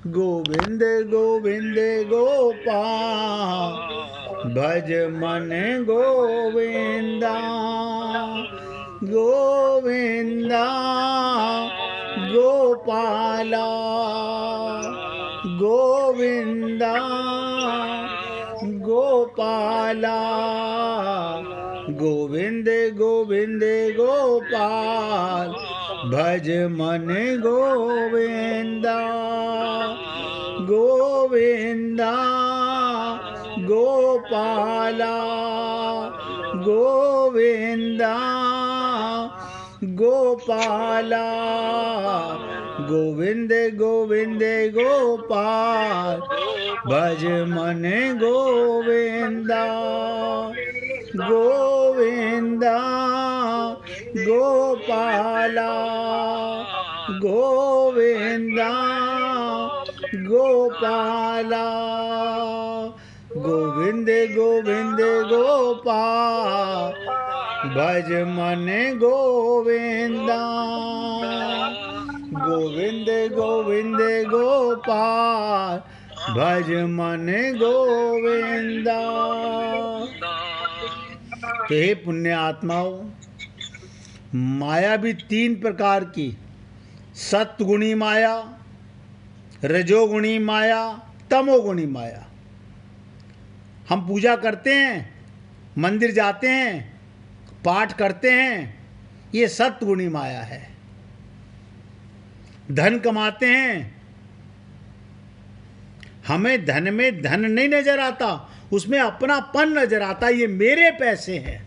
गोविंद गोविंद गोपाल भज मन गोविंदा गोविंदा गोपाला गोविंदा गोपाला गोविंद गोविंद गोपाल भज मन गोविंदा गोविंदा गोपाला गोविंदा गोपाला गोविंद गोविंद गोपाल भज मन गोविंदा गोविंदा गोपाला गोविंदा गोपाला गोविंद गोविंद गोपाल भज मन गोविंदा गोविंद गोविंद गोपाल भज मन गोविंदा। तो हे पुण्य आत्माओं, माया भी तीन प्रकार की, सत्गुणी माया, रजोगुणी माया, तमोगुणी माया। हम पूजा करते हैं, मंदिर जाते हैं, पाठ करते हैं, ये सत्गुणी माया है। धन कमाते हैं, हमें धन में धन नहीं नजर आता, उसमें अपनापन नजर आता, ये मेरे पैसे हैं,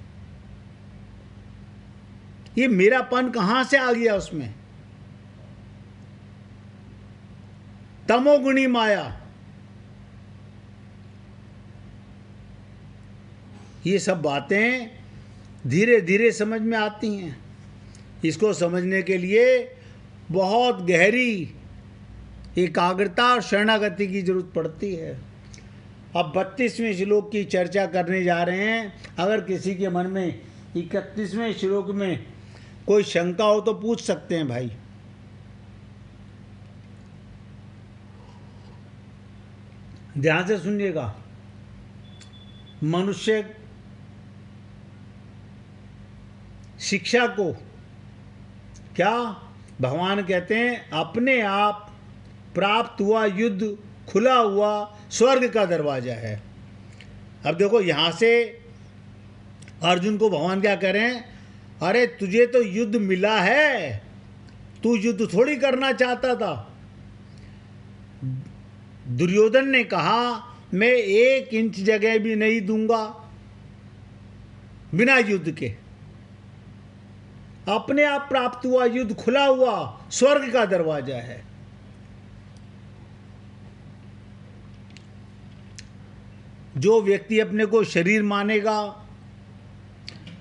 ये मेरापन कहां से आ गया उसमें। तमोगुणी माया, ये सब बातें धीरे धीरे समझ में आती हैं। इसको समझने के लिए बहुत गहरी एकाग्रता और शरणागति की जरूरत पड़ती है। अब 32वें श्लोक की चर्चा करने जा रहे हैं। अगर किसी के मन में 31वें श्लोक में कोई शंका हो तो पूछ सकते हैं भाई। ध्यान से सुनिएगा। मनुष्य शिक्षा को क्या भगवान कहते हैं, अपने आप प्राप्त हुआ युद्ध खुला हुआ स्वर्ग का दरवाजा है। अब देखो यहां से अर्जुन को भगवान क्या कह रहे हैं, अरे तुझे तो युद्ध मिला है, तू युद्ध थोड़ी करना चाहता था। दुर्योधन ने कहा मैं 1 इंच जगह भी नहीं दूंगा बिना युद्ध के। अपने आप प्राप्त हुआ युद्ध खुला हुआ स्वर्ग का दरवाजा है। जो व्यक्ति अपने को शरीर मानेगा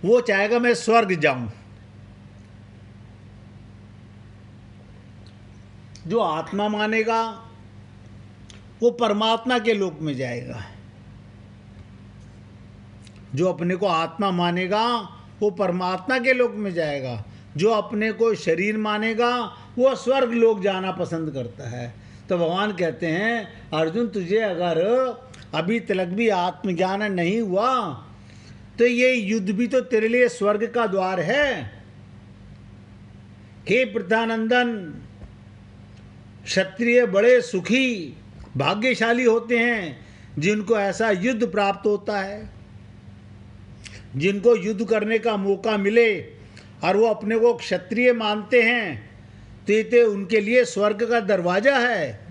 वो चाहेगा मैं स्वर्ग जाऊं। जो आत्मा मानेगा वो परमात्मा के लोक में जाएगा। जो अपने को आत्मा मानेगा वो परमात्मा के लोक में जाएगा। जो अपने को शरीर मानेगा वो स्वर्ग लोक जाना पसंद करता है। तो भगवान कहते हैं अर्जुन, तुझे अगर अभी तक भी आत्मज्ञान नहीं हुआ तो ये युद्ध भी तो तेरे लिए स्वर्ग का द्वार है। हे प्रतानंदन, क्षत्रिय बड़े सुखी भाग्यशाली होते हैं जिनको ऐसा युद्ध प्राप्त होता है, जिनको युद्ध करने का मौका मिले और वो अपने को क्षत्रिय मानते हैं, तो ये उनके लिए स्वर्ग का दरवाजा है।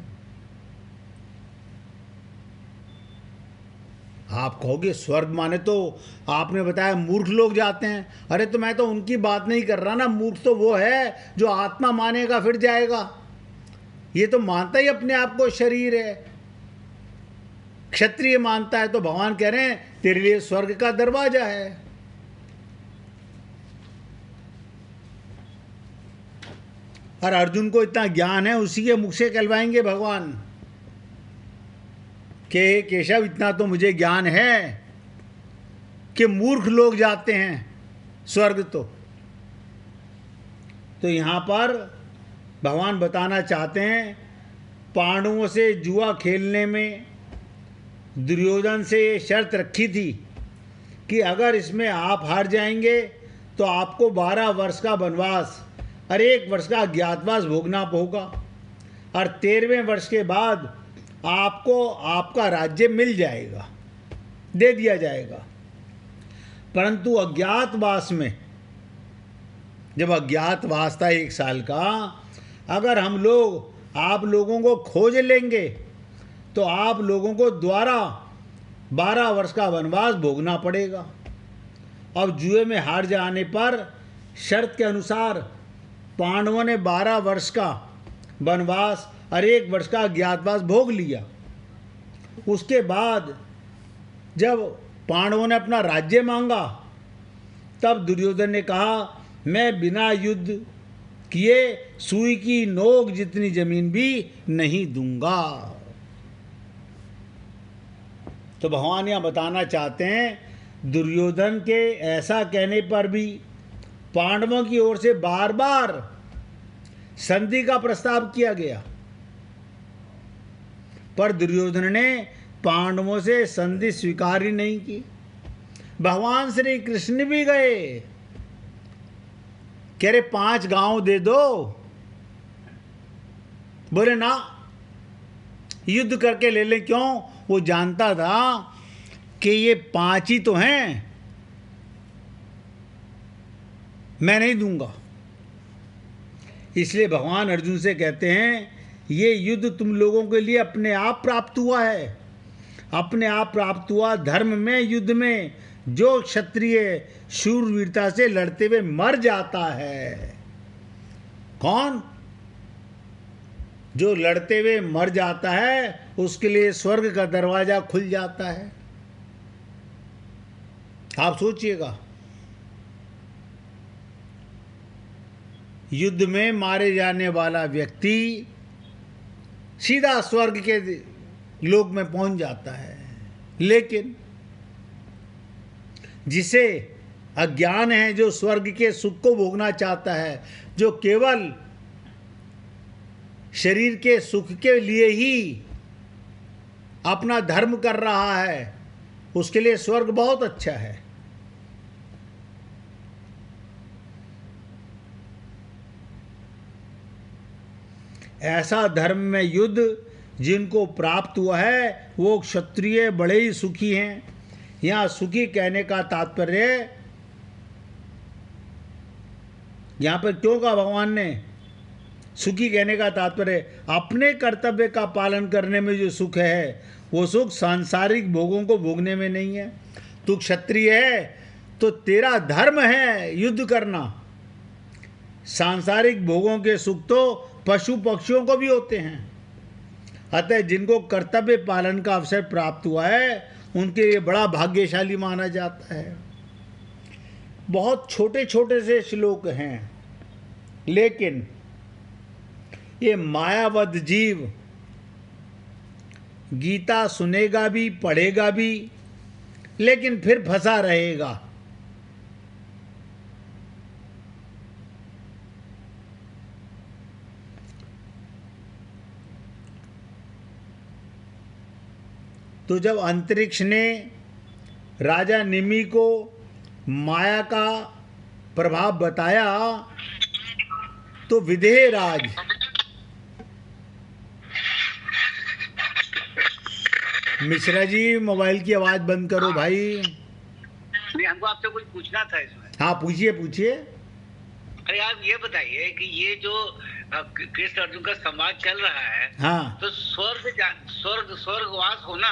आप कहोगे स्वर्ग माने तो आपने बताया मूर्ख लोग जाते हैं। अरे तो मैं तो उनकी बात नहीं कर रहा ना, मूर्ख तो वो है जो आत्मा मानेगा फिर जाएगा। ये तो मानता ही अपने आप को शरीर है, क्षत्रिय मानता है। तो भगवान कह रहे हैं तेरे लिए स्वर्ग का दरवाजा है। और अर्जुन को इतना ज्ञान है, उसी के मुख से कहलवाएंगे भगवान कि केशव इतना तो मुझे ज्ञान है कि मूर्ख लोग जाते हैं स्वर्ग। तो यहाँ पर भगवान बताना चाहते हैं, पांडवों से जुआ खेलने में दुर्योधन से ये शर्त रखी थी कि अगर इसमें आप हार जाएंगे तो आपको 12 वर्ष का वनवास और 1 वर्ष का अज्ञातवास भोगना होगा, और 13वें वर्ष के बाद आपको आपका राज्य मिल जाएगा, दे दिया जाएगा। परंतु अज्ञातवास में, जब अज्ञातवास था 1 साल का, अगर हम लोग आप लोगों को खोज लेंगे तो आप लोगों को द्वारा 12 वर्ष का वनवास भोगना पड़ेगा। अब जुए में हार जाने पर शर्त के अनुसार पांडवों ने 12 वर्ष का वनवास और 1 वर्ष का अज्ञातवास भोग लिया। उसके बाद जब पांडवों ने अपना राज्य मांगा, तब दुर्योधन ने कहा, मैं बिना युद्ध किए सुई की नोक जितनी जमीन भी नहीं दूंगा। तो भगवान यहाँ बताना चाहते हैं, दुर्योधन के ऐसा कहने पर भी पांडवों की ओर से बार बार संधि का प्रस्ताव किया गया, पर दुर्योधन ने पांडवों से संधि स्वीकार ही नहीं की। भगवान श्री कृष्ण भी गए, कह रहे 5 गांव दे दो, बोले ना, युद्ध करके ले लें। क्यों? वो जानता था कि ये 5 ही तो हैं, मैं नहीं दूंगा। इसलिए भगवान अर्जुन से कहते हैं, ये युद्ध तुम लोगों के लिए अपने आप प्राप्त हुआ है, अपने आप प्राप्त हुआ। धर्म में, युद्ध में जो क्षत्रिय शूरवीरता से लड़ते हुए मर जाता है, कौन? जो लड़ते हुए मर जाता है, उसके लिए स्वर्ग का दरवाजा खुल जाता है। आप सोचिएगा, युद्ध में मारे जाने वाला व्यक्ति सीधा स्वर्ग के लोक में पहुंच जाता है, लेकिन जिसे अज्ञान है, जो स्वर्ग के सुख को भोगना चाहता है, जो केवल शरीर के सुख के लिए ही अपना धर्म कर रहा है, उसके लिए स्वर्ग बहुत अच्छा है। ऐसा धर्म में युद्ध जिनको प्राप्त हुआ है, वो क्षत्रिय बड़े ही सुखी हैं। यहाँ सुखी कहने का तात्पर्य, यहाँ पर क्यों कहा भगवान ने सुखी कहने का तात्पर्य, अपने कर्तव्य का पालन करने में जो सुख है, वो सुख सांसारिक भोगों को भोगने में नहीं है। तू क्षत्रिय है तो तेरा धर्म है युद्ध करना। सांसारिक भोगों के सुख तो पशु पक्षियों को भी होते हैं। अतः जिनको कर्तव्य पालन का अवसर प्राप्त हुआ है, उनके लिए बड़ा भाग्यशाली माना जाता है। बहुत छोटे छोटे से श्लोक हैं, लेकिन ये मायावद जीव गीता सुनेगा भी, पढ़ेगा भी, लेकिन फिर फंसा रहेगा। तो जब अंतरिक्ष ने राजा निमि को माया का प्रभाव बताया, तो विदेह राज, मिश्रा जी मोबाइल की आवाज बंद करो भाई। नहीं, हमको आपसे कुछ पूछना था इसमें। हाँ पूछिए पूछिए। अरे आप ये बताइए कि ये जो कृष्ण अर्जुन का संवाद चल रहा है, हाँ, तो स्वर्गवास होना,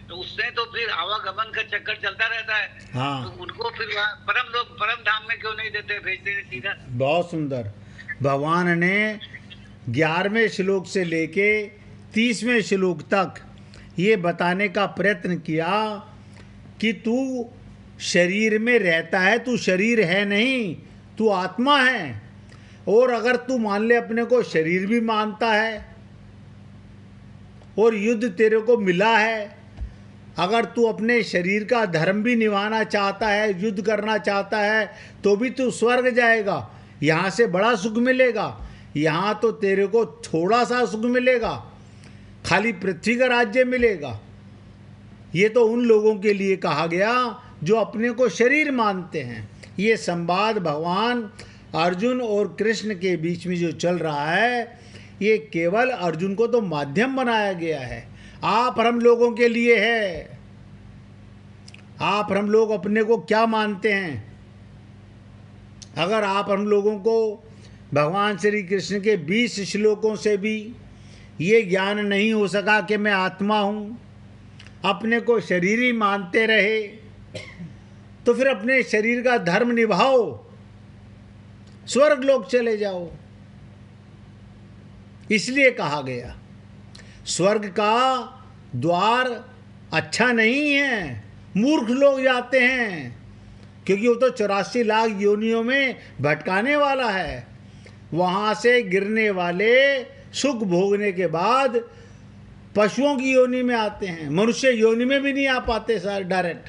तो उससे तो फिर आवागमन का चक्कर चलता रहता है। हाँ, तो उनको फिर परम धाम में क्यों नहीं देते, भेजते हैं सीधा? बहुत सुंदर। भगवान ने 11वें श्लोक से लेके 30वें श्लोक तक ये बताने का प्रयत्न किया कि तू शरीर में रहता है, तू शरीर है नहीं, तू आत्मा है। और अगर तू मान ले अपने को शरीर भी मानता है और युद्ध तेरे को मिला है, अगर तू अपने शरीर का धर्म भी निभाना चाहता है, युद्ध करना चाहता है, तो भी तू स्वर्ग जाएगा, यहाँ से बड़ा सुख मिलेगा। यहाँ तो तेरे को थोड़ा सा सुख मिलेगा, खाली पृथ्वी का राज्य मिलेगा। ये तो उन लोगों के लिए कहा गया जो अपने को शरीर मानते हैं। ये संवाद भगवान अर्जुन और कृष्ण के बीच में जो चल रहा है, ये केवल अर्जुन को तो माध्यम बनाया गया है। आप और हम लोगों के लिए है। आप और हम लोग अपने को क्या मानते हैं? अगर आप हम लोगों को भगवान श्री कृष्ण के 20 श्लोकों से भी ये ज्ञान नहीं हो सका कि मैं आत्मा हूँ, अपने को शरीर ही मानते रहे, तो फिर अपने शरीर का धर्म निभाओ, स्वर्ग लोक चले जाओ। इसलिए कहा गया स्वर्ग का द्वार अच्छा नहीं है, मूर्ख लोग जाते हैं, क्योंकि वो तो 84 लाख योनियों में भटकाने वाला है। वहाँ से गिरने वाले सुख भोगने के बाद पशुओं की योनि में आते हैं, मनुष्य योनि में भी नहीं आ पाते सर डायरेक्ट।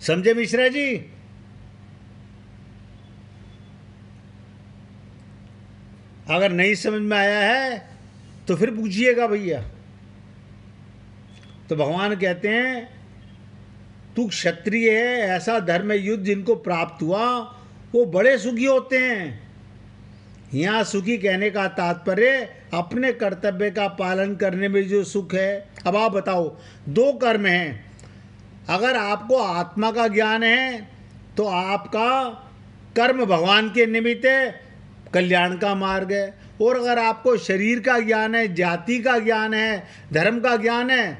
समझे मिश्रा जी? अगर नहीं समझ में आया है तो फिर पूछिएगा भैया। तो भगवान कहते हैं तू क्षत्रिय है, ऐसा धर्म युद्ध जिनको प्राप्त हुआ वो बड़े सुखी होते हैं। यहाँ सुखी कहने का तात्पर्य अपने कर्तव्य का पालन करने में जो सुख है। अब आप बताओ, 2 कर्म हैं। अगर आपको आत्मा का ज्ञान है तो आपका कर्म भगवान के निमित्त है, कल्याण का मार्ग है। और अगर आपको शरीर का ज्ञान है, जाति का ज्ञान है, धर्म का ज्ञान है,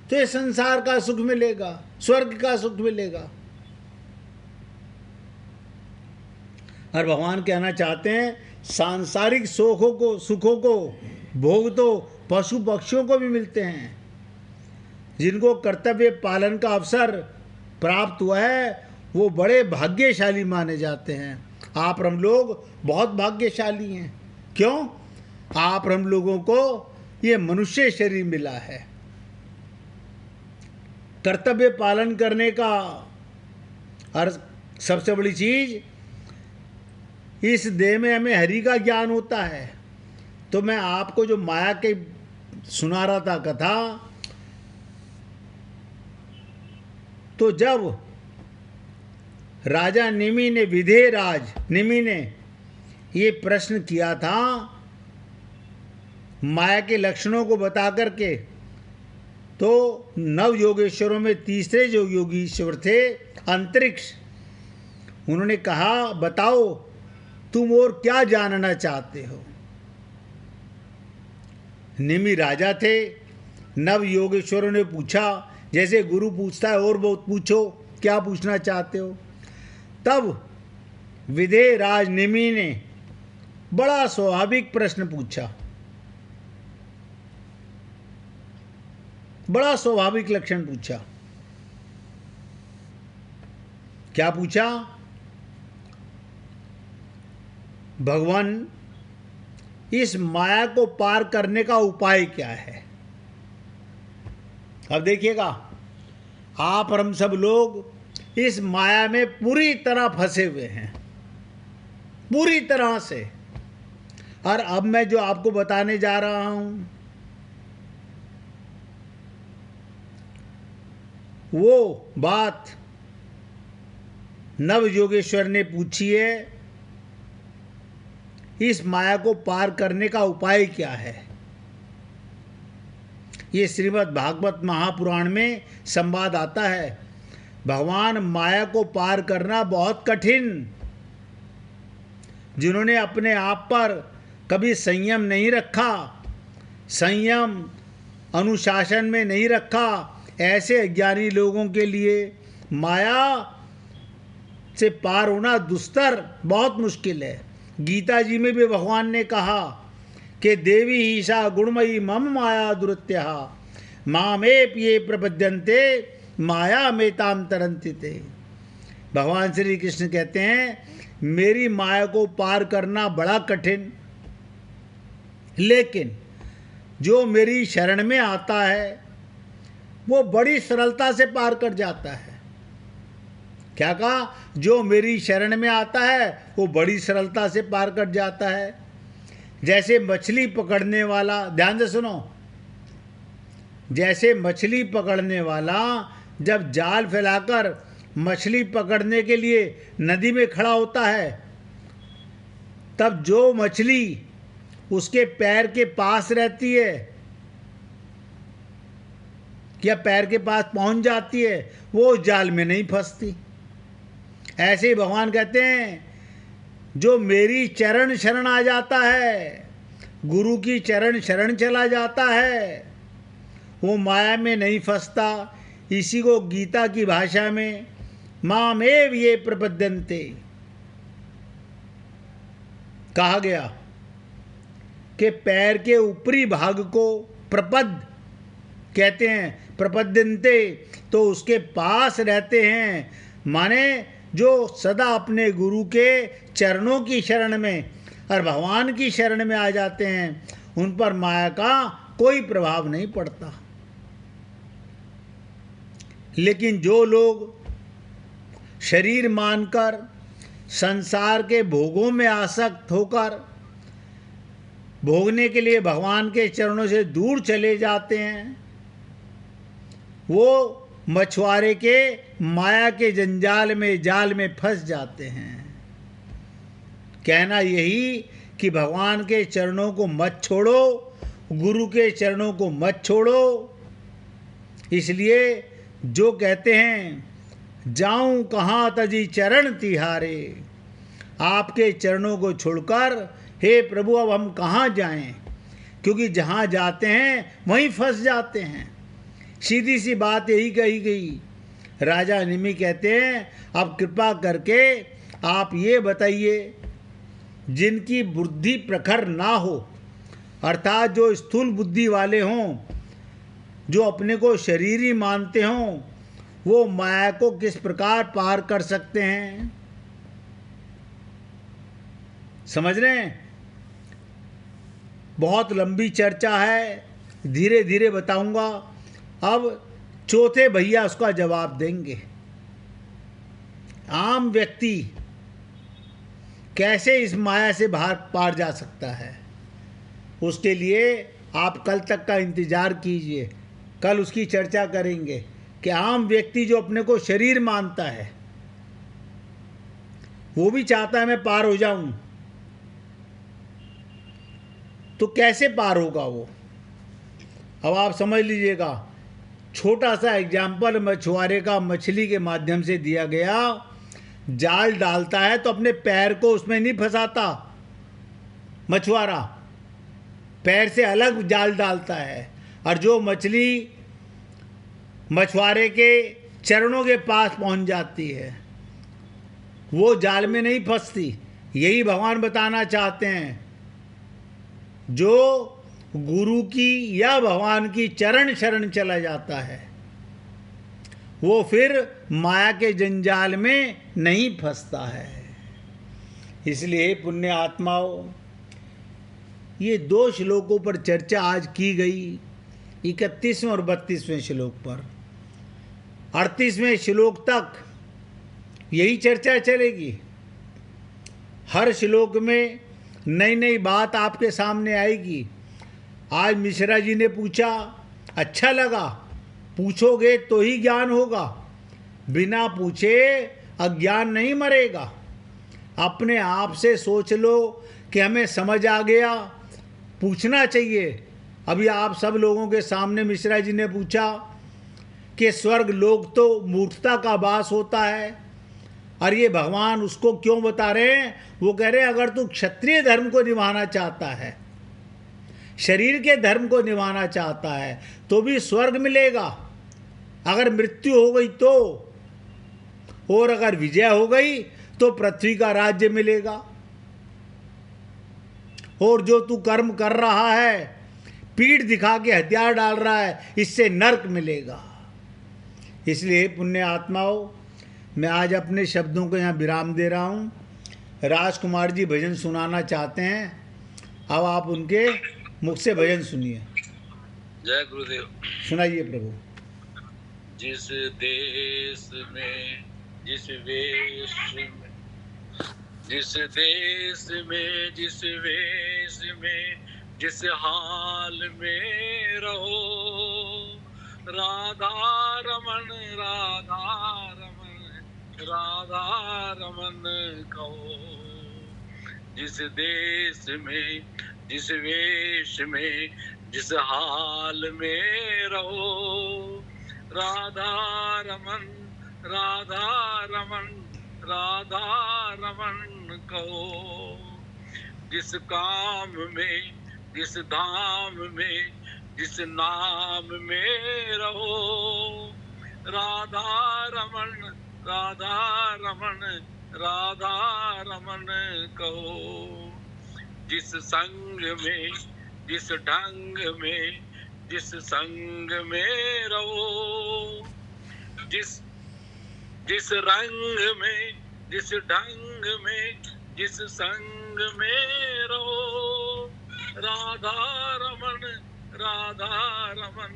तो ये संसार का सुख मिलेगा, स्वर्ग का सुख मिलेगा। और भगवान कहना चाहते हैं सांसारिक सुखों को भोग तो पशु पक्षियों को भी मिलते हैं। जिनको कर्तव्य पालन का अवसर प्राप्त हुआ है वो बड़े भाग्यशाली माने जाते हैं। आप हम लोग बहुत भाग्यशाली हैं। क्यों? आप हम लोगों को ये मनुष्य शरीर मिला है। कर्तव्य पालन करने का और सबसे बड़ी चीज, इस देह में हमें हरि का ज्ञान होता है। तो मैं आपको जो माया के सुना रहा था कथा, तो जब राजा निमि ने, विधेय राज निमि ने ये प्रश्न किया था माया के लक्षणों को बता करके, तो 9 योगेश्वरों में तीसरे जो योगीश्वर थे अंतरिक्ष, उन्होंने कहा बताओ तुम और क्या जानना चाहते हो। निमि राजा थे। 9 योगेश्वरों ने पूछा, जैसे गुरु पूछता है और बहुत पूछो, क्या पूछना चाहते हो। तब विधेय राज निमि ने बड़ा स्वाभाविक प्रश्न पूछा, बड़ा स्वाभाविक लक्षण पूछा। क्या पूछा? भगवान, इस माया को पार करने का उपाय क्या है? अब देखिएगा, आप और हम सब लोग इस माया में पूरी तरह फंसे हुए हैं, पूरी तरह से। और अब मैं जो आपको बताने जा रहा हूं वो बात 9 योगेश्वर ने पूछी है। इस माया को पार करने का उपाय क्या है? ये श्रीमद् भागवत महापुराण में संवाद आता है। भगवान, माया को पार करना बहुत कठिन। जिन्होंने अपने आप पर कभी संयम नहीं रखा, संयम अनुशासन में नहीं रखा, ऐसे अज्ञानी लोगों के लिए माया से पार होना दुस्तर, बहुत मुश्किल है। गीता जी में भी भगवान ने कहा कि देवी ईशा गुणमयी मम माया दुरत्या मामेप ये प्रपद्यन्ते माया मेताम तरन्ति ते। भगवान श्री कृष्ण कहते हैं मेरी माया को पार करना बड़ा कठिन, लेकिन जो मेरी शरण में आता है वो बड़ी सरलता से पार कर जाता है। क्या कहा? जो मेरी शरण में आता है वो बड़ी सरलता से पार कर जाता है। जैसे मछली पकड़ने वाला, ध्यान से सुनो, जैसे मछली पकड़ने वाला जब जाल फैलाकर मछली पकड़ने के लिए नदी में खड़ा होता है, तब जो मछली उसके पैर के पास रहती है या पैर के पास पहुंच जाती है, वो जाल में नहीं फंसती। ऐसे ही भगवान कहते हैं, जो मेरी चरण शरण आ जाता है, गुरु की चरण शरण चला जाता है, वो माया में नहीं फंसता। इसी को गीता की भाषा में मामेव ये प्रपद्यन्ते कहा गया कि पैर के ऊपरी भाग को प्रपद कहते हैं। प्रपद्यन्ते तो उसके पास रहते हैं, माने जो सदा अपने गुरु के चरणों की शरण में और भगवान की शरण में आ जाते हैं, उन पर माया का कोई प्रभाव नहीं पड़ता। लेकिन जो लोग शरीर मानकर संसार के भोगों में आसक्त होकर भोगने के लिए भगवान के चरणों से दूर चले जाते हैं, वो मछुआरे के माया के जंजाल में, जाल में फंस जाते हैं। कहना यही कि भगवान के चरणों को मत छोड़ो, गुरु के चरणों को मत छोड़ो। इसलिए जो कहते हैं, जाऊं कहाँ तजी चरण तिहारे, आपके चरणों को छोड़कर हे प्रभु अब हम कहाँ जाएं, क्योंकि जहाँ जाते हैं वहीं फंस जाते हैं। सीधी सी बात यही कही गई। राजा निमि कहते हैं, अब कृपा करके आप ये बताइए, जिनकी बुद्धि प्रखर ना हो, अर्थात जो स्थूल बुद्धि वाले हों, जो अपने को शरीरी मानते हों, वो माया को किस प्रकार पार कर सकते हैं? समझ रहे हैं? बहुत लंबी चर्चा है, धीरे धीरे बताऊंगा। अब चौथे भैया उसका जवाब देंगे। आम व्यक्ति कैसे इस माया से बाहर पार जा सकता है, उसके लिए आप कल तक का इंतजार कीजिए। कल उसकी चर्चा करेंगे कि आम व्यक्ति जो अपने को शरीर मानता है, वो भी चाहता है मैं पार हो जाऊं, तो कैसे पार होगा वो? अब आप समझ लीजिएगा। छोटा सा एग्जाम्पल मछुआरे का मछली के माध्यम से दिया गया। जाल डालता है तो अपने पैर को उसमें नहीं फंसाता मछुआरा, पैर से अलग जाल डालता है। और जो मछली मछुआरे के चरणों के पास पहुंच जाती है, वो जाल में नहीं फंसती। यही भगवान बताना चाहते हैं। जो गुरु की या भगवान की चरण शरण चला जाता है, वो फिर माया के जंजाल में नहीं फंसता है। इसलिए पुण्य आत्माओं, ये 2 श्लोकों पर चर्चा आज की गई, 31वें और 32वें श्लोक पर। 38वें श्लोक तक यही चर्चा चलेगी। हर श्लोक में नई नई बात आपके सामने आएगी। आज मिश्रा जी ने पूछा, अच्छा लगा। पूछोगे तो ही ज्ञान होगा, बिना पूछे अज्ञान नहीं मरेगा। अपने आप से सोच लो कि हमें समझ आ गया, पूछना चाहिए। अभी आप सब लोगों के सामने मिश्रा जी ने पूछा कि स्वर्ग लोक तो मूर्खता का वास होता है, और ये भगवान उसको क्यों बता रहे हैं? वो कह रहे हैं, अगर तू क्षत्रिय धर्म को निभाना चाहता है, शरीर के धर्म को निभाना चाहता है, तो भी स्वर्ग मिलेगा। अगर मृत्यु हो गई तो, और अगर विजय हो गई तो पृथ्वी का राज्य मिलेगा। और जो तू कर्म कर रहा है, पीठ दिखा के हथियार डाल रहा है, इससे नरक मिलेगा। इसलिए पुण्य आत्माओं, मैं आज अपने शब्दों को यहाँ विराम दे रहा हूँ। राजकुमार जी भजन सुनाना चाहते हैं, अब आप उनके मुख से भजन सुनिए। जय गुरुदेव। सुनाइए प्रभु। जिस देश में जिस वेश में, जिस देश में, जिस वेश में, जिस हाल में रहो, राधा रमन, राधा रमन, राधा रमन कहो। जिस देश में, जिस वेश में, जिस हाल में रहो, राधा रमन, राधा रमन, राधा रमन कहो। जिस काम में, जिस धाम में, जिस नाम में रहो, राधा रमन, राधा रमन, राधा रमन कहो। जिस संग में, जिस ढंग में, जिस संग में रहो, जिस रंग में, जिस ढंग में, जिस संग में रहो, राधा रमन, राधा रमन,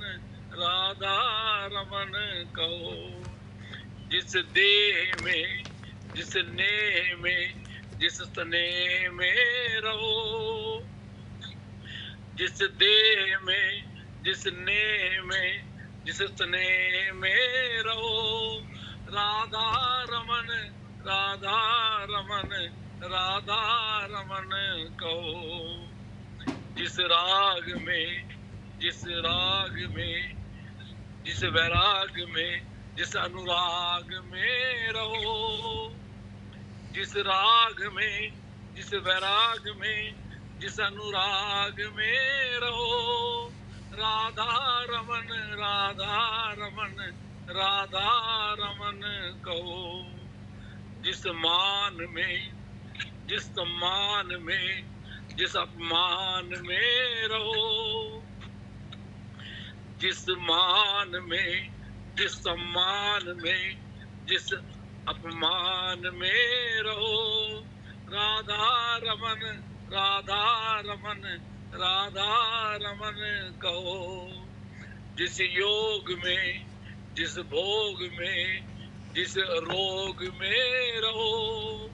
राधा रमन कहो। जिस देह में, जिस नेह में, जिस स्नेह में रहो, जिस देह में, जिस नेह में, जिस स्नेह में रहो, राधा रमन, राधा रमन, राधा रमन कहो। जिस राग में, जिस राग में, जिस वैराग में, जिस अनुराग में रहो, जिस राग में, जिस वैराग में, जिस अनुराग में रहो, राधा रमन, राधा रमन, राधा रमन कहो। जिस मान में, जिस सम्मान में, जिस अपमान में रहो, जिस मान में, जिस सम्मान में, जिस अपमान में रहो, राधा रमन, राधा रमन, राधा रमन कहो। जिस योग में, जिस भोग में, जिस रोग में रहो,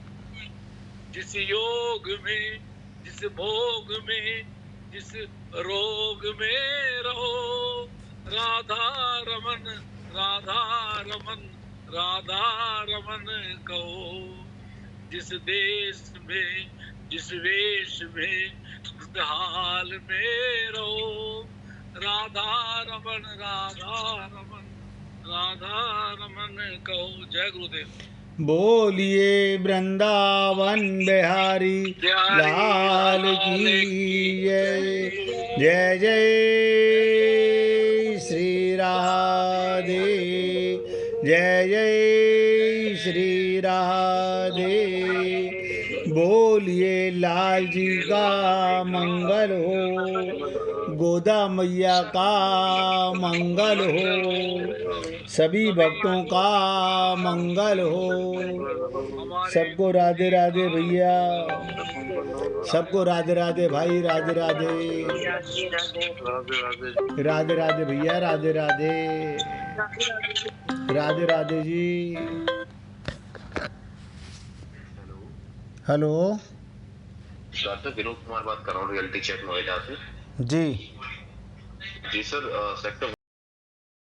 जिस योग में, जिस भोग में, जिस रोग में रहो, राधा रमन, राधा रमन, राधा रमन कहो। जिस देश में, जिस वेश में, जिस हाल में रहो, राधा रमन, राधा रमन, राधा रमन कहो। जय गुरुदेव। बोलिए वृंदावन बिहारी लाल की जय। जय जय श्री राधे, जय जय श्री राधे। बोलिए लाल जी का मंगल हो, गोदा मैया का मंगल हो, सभी भक्तों का मंगल हो। सबको राधे राधे भैया, सबको राधे राधे भाई, राधे राधे, राधे राधे भैया, राधे राधे, राधे राधे जी। हेलो, डॉक्टर विनोद कुमार बात कर रहा हूँ, रियलिटी चेक नोएडा से। जी जी सर, सेक्टर